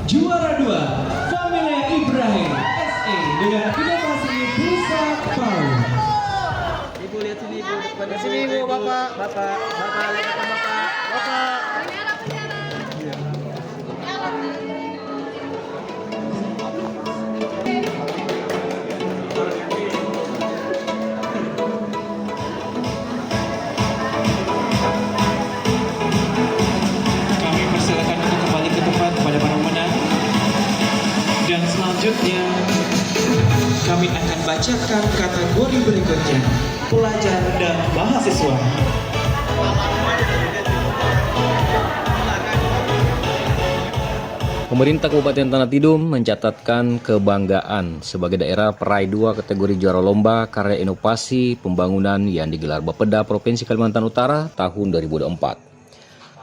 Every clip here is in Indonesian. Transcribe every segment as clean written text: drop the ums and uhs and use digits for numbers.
Juara 2, Familia Ibrahim SE dengan inovasi pusat PAUD. Ibu lihat sini, Ibu. Pada sini, Ibu, Bapak. Bapak, lihat ke Bapak. Bapak. Kami persilakan untuk kembali ke tempat pada para pemenang. Dan selanjutnya kami akan bacakan kategori berikutnya, pelajar dan mahasiswa. Pemerintah Kabupaten Tanah Tidung mencatatkan kebanggaan sebagai daerah peraih 2 kategori juara lomba karya inovasi pembangunan yang digelar Bapeda Provinsi Kalimantan Utara tahun 2024.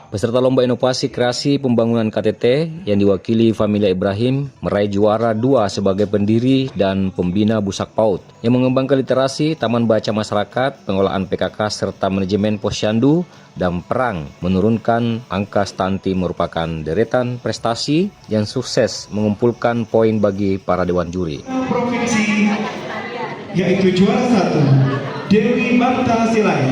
Peserta lomba inovasi kreasi pembangunan KTT yang diwakili Familia Ibrahim meraih juara 2 sebagai pendiri dan pembina Busak PAUD yang mengembangkan literasi, taman baca masyarakat, pengolahan PKK serta manajemen posyandu dan perang menurunkan angka stunting merupakan deretan prestasi yang sukses mengumpulkan poin bagi para dewan juri. Provinsi yaitu juara 1 Dewi Marta Silai.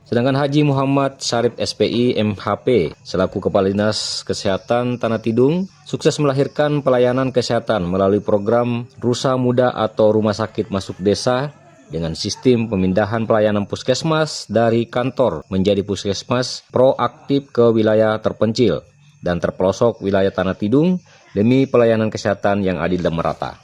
Sedangkan Haji Muhammad Syarif SPI MHP selaku Kepala Dinas Kesehatan Tanah Tidung sukses melahirkan pelayanan kesehatan melalui program Rusa Muda atau Rumah Sakit Masuk Desa dengan sistem pemindahan pelayanan puskesmas dari kantor menjadi puskesmas proaktif ke wilayah terpencil dan terpelosok wilayah Tanah Tidung demi pelayanan kesehatan yang adil dan merata.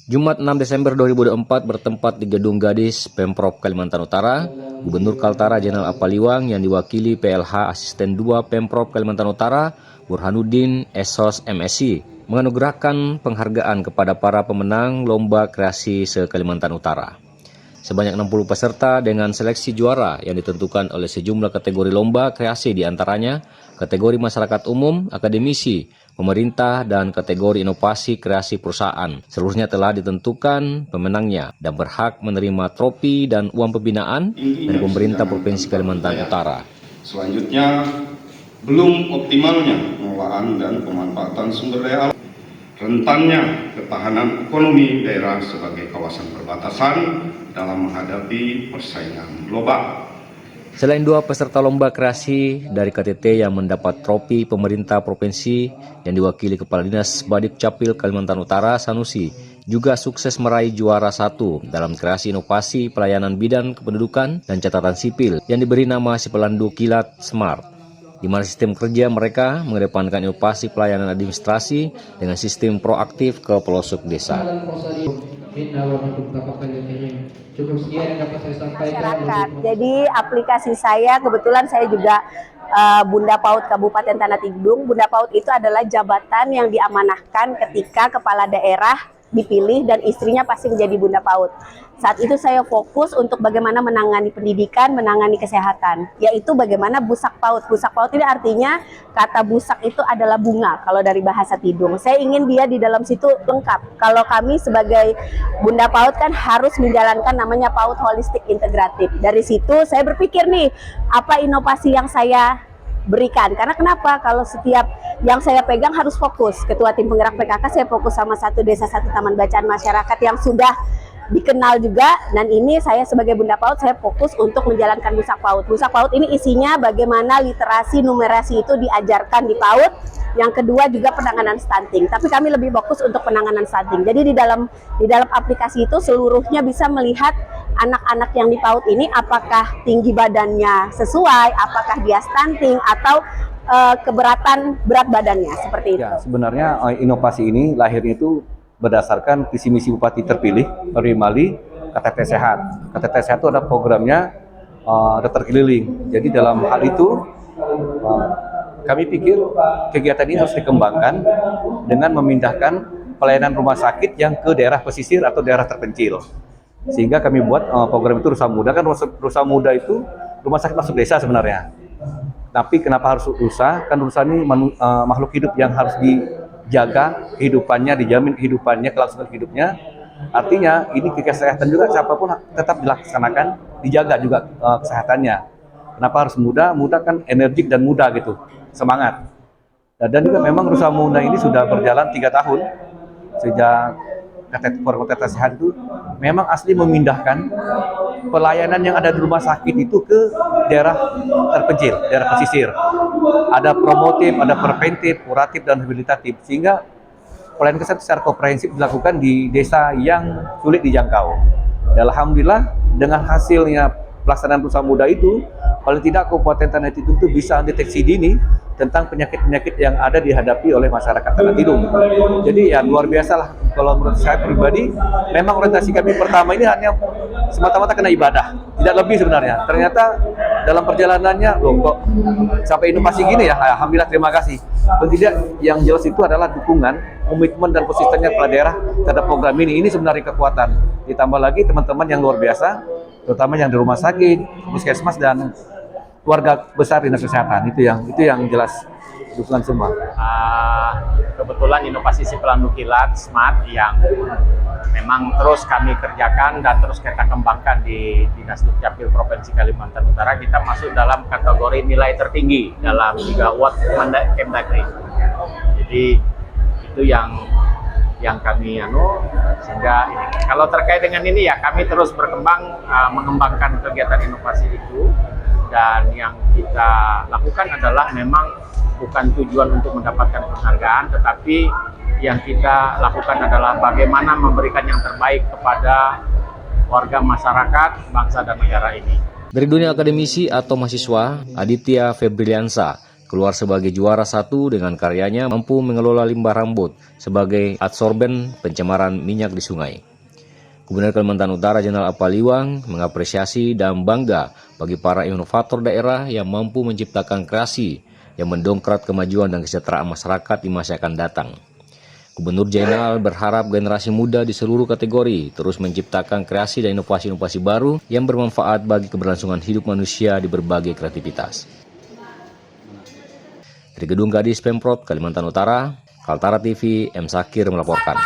Jumat 6 Desember 2024 bertempat di Gedung Gadis Pemprov Kalimantan Utara, Gubernur Kaltara Jenderal Apaliwang yang diwakili PLH Asisten 2 Pemprov Kalimantan Utara, Burhanuddin Esos MSI, menganugerahkan penghargaan kepada para pemenang lomba kreasi se-Kalimantan Utara. Sebanyak 60 peserta dengan seleksi juara yang ditentukan oleh sejumlah kategori lomba kreasi diantaranya kategori masyarakat umum, akademisi, pemerintah, dan kategori inovasi kreasi perusahaan. Seluruhnya telah ditentukan pemenangnya dan berhak menerima trofi dan uang pembinaan dari pemerintah Provinsi Kalimantan Utara. Selanjutnya, belum optimalnya pengelolaan dan pemanfaatan sumber daya alam, rentannya ketahanan ekonomi daerah sebagai kawasan perbatasan dalam menghadapi persaingan global. Selain 2 peserta lomba kreasi dari KTT yang mendapat trofi pemerintah provinsi yang diwakili Kepala Dinas Badik Capil Kalimantan Utara Sanusi juga sukses meraih juara 1 dalam kreasi inovasi pelayanan bidang kependudukan dan catatan sipil yang diberi nama si pelandu kilat smart, di mana sistem kerja mereka mengedepankan inovasi pelayanan administrasi dengan sistem proaktif ke pelosok desa. Masyarakat. Jadi aplikasi saya kebetulan saya juga Bunda PAUD Kabupaten Tanah Tidung. Bunda PAUD itu adalah jabatan yang diamanahkan ketika kepala daerah dipilih dan istrinya pasti menjadi Bunda PAUD. Saat itu saya fokus untuk bagaimana menangani pendidikan, menangani kesehatan, yaitu bagaimana Busak PAUD. Busak PAUD ini artinya kata busak itu adalah bunga kalau dari bahasa Tidung. Saya ingin dia di dalam situ lengkap. Kalau kami sebagai Bunda PAUD kan harus menjalankan namanya PAUD Holistik Integratif. Dari situ saya berpikir nih, apa inovasi yang saya berikan, karena kenapa? Kalau setiap yang saya pegang harus fokus. Ketua tim penggerak PKK saya fokus sama 1 desa 1 taman bacaan masyarakat yang sudah dikenal juga, dan ini saya sebagai Bunda PAUD saya fokus untuk menjalankan Busak PAUD. Busak PAUD ini isinya bagaimana literasi numerasi itu diajarkan di PAUD. Yang kedua juga penanganan stunting, tapi kami lebih fokus untuk penanganan stunting. Jadi di dalam aplikasi itu seluruhnya bisa melihat anak-anak yang di PAUD ini apakah tinggi badannya sesuai, apakah dia stunting atau keberatan berat badannya, seperti itu. Ya, sebenarnya inovasi ini lahirnya itu berdasarkan visi misi Bupati terpilih Tori Mali, KTT Sehat. KTT Sehat itu ada programnya dokter keliling. Jadi dalam hal itu kami pikir kegiatan ini harus dikembangkan dengan memindahkan pelayanan rumah sakit yang ke daerah pesisir atau daerah terpencil. Sehingga kami buat program itu Rusa Muda. Kan Rusa Muda itu rumah sakit masuk desa sebenarnya. Tapi kenapa harus rusa? Kan rusa ini makhluk hidup yang harus dijaga kehidupannya, dijamin kehidupannya, kelangsungan hidupnya. Artinya ini kesehatan juga siapapun tetap dilaksanakan, dijaga juga kesehatannya. Kenapa harus muda? Muda kan energik dan muda gitu, semangat. Dan juga memang Rusa Muda ini sudah berjalan 3 tahun sejak Fakultas Kesehatan itu memang asli memindahkan pelayanan yang ada di rumah sakit itu ke daerah terpencil, daerah pesisir. Ada promotif, ada preventif, kuratif, dan rehabilitatif, sehingga pelayanan kesehatan secara komprehensif dilakukan di desa yang sulit dijangkau. Dan alhamdulillah dengan hasilnya pelaksanaan Rusa Muda itu, paling tidak Kabupaten Tanah Tidung itu bisa deteksi dini tentang penyakit-penyakit yang ada dihadapi oleh masyarakat Tanah Tidung. Jadi ya luar biasa lah kalau menurut saya pribadi. Memang orientasi kami pertama ini hanya semata-mata kena ibadah, tidak lebih sebenarnya. Ternyata dalam perjalanannya loh kok sampai inovasi gini ya, alhamdulillah, terima kasih. Dan tidak, yang jelas itu adalah dukungan, komitmen dan konsistennya kepala daerah terhadap program ini. Ini sebenarnya kekuatan. Ditambah lagi teman-teman yang luar biasa, terutama yang di rumah sakit, puskesmas, dan keluarga besar dinas kesehatan. Itu yang jelas dukungan semua. Kebetulan inovasi simpanan nukilat smart yang memang terus kami kerjakan dan terus kita kembangkan di Dinas Dukcapil Provinsi Kalimantan Utara, kita masuk dalam kategori nilai tertinggi dalam gigawatt Kemdagri. Jadi itu yang kami sehingga ini. Kalau terkait dengan ini ya kami terus berkembang mengembangkan kegiatan inovasi itu. Dan yang kita lakukan adalah memang bukan tujuan untuk mendapatkan penghargaan, tetapi yang kita lakukan adalah bagaimana memberikan yang terbaik kepada warga masyarakat, bangsa dan negara ini. Dari dunia akademisi atau mahasiswa, Aditya Febriliansa keluar sebagai juara 1 dengan karyanya mampu mengelola limbah rambut sebagai adsorben pencemaran minyak di sungai. Gubernur Kalimantan Utara Jenderal Apaliwang mengapresiasi dan bangga bagi para inovator daerah yang mampu menciptakan kreasi yang mendongkrak kemajuan dan kesejahteraan masyarakat di masa akan datang. Gubernur Jenderal berharap generasi muda di seluruh kategori terus menciptakan kreasi dan inovasi-inovasi baru yang bermanfaat bagi keberlangsungan hidup manusia di berbagai kreativitas. Dari Gedung Gadis Pemprov Kalimantan Utara, Kaltara TV, M. Sakir melaporkan.